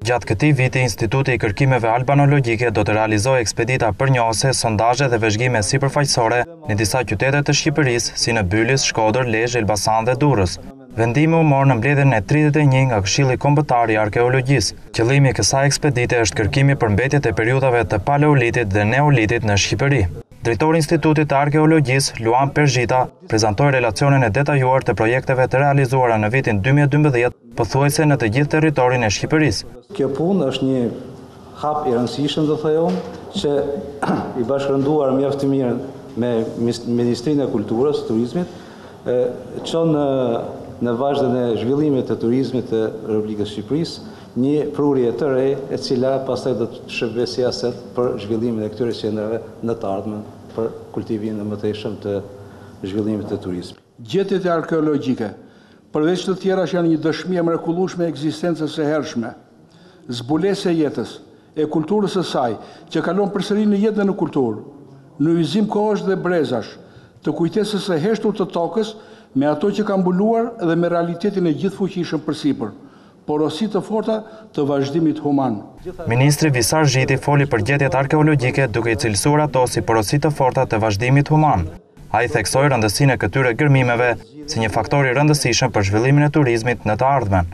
Gjatë këtij viti, Instituti i Kërkimeve Albanologjike do të realizojë ekspedita përnjohëse, sondazhe dhe vëzhgime sipërfaqësore në disa qytete të Shqipërisë, si në Bylis, Shkodër, Lezhë, Elbasan dhe Durrës. Vendimi u mor në mbledhjen e 31 nga Këshilli Kombëtar i Arkeologjisë. Qëllimi i kësaj ekspedite është kërkimi për mbetjet e periudhave të Paleolitit dhe Neolitit në Shqipëri. Drejtori i Institutit të Arkeologjisë, Luan Perzhita, prezantoi relacionin e detajuar të projekteve të realizuara në vitin 2012, pothuajse në të gjithë territorin e Shqipërisë. Kjo punë është një hap i rëndësishëm, do thojmë, që i bashkëndruar mjaft të mirë me Ministrinë e Kulturës, Turizmit, çon në vazhdën e zhvillimit të turizmit të Republikës Shqipërisë, një prurje të re, e cila pastaj do të shërbejë si aset për zhvillimin e këtyre qendrave në të ardhmen, për kultivimin e mëtejshëm të zhvillimit të turizmit. Gjetjet arkeologjike, përveç të tjera që janë një dëshmi e mrekullueshme e ekzistencës së hershme, zbulesë e jetës, e kulturës së saj, që kalon përsëri në jetë dhe në kulturë, në hyjzim kohësh dhe brezash, të kujtesës së heshtur të tokës me ato që ka mbuluar dhe me realitetin e gjithfuqishëm përsipër, porosi të forta të vazhdimit human. Ministri Visar Zhiti foli për gjetjet arkeologjike duke i cilësuar ato si porosi të forta të vazhdimit human. Ai theksoi rëndësinë e këtyre gërmimeve si një faktor i rëndësishëm për zhvillimin e turizmit në të ardhmen.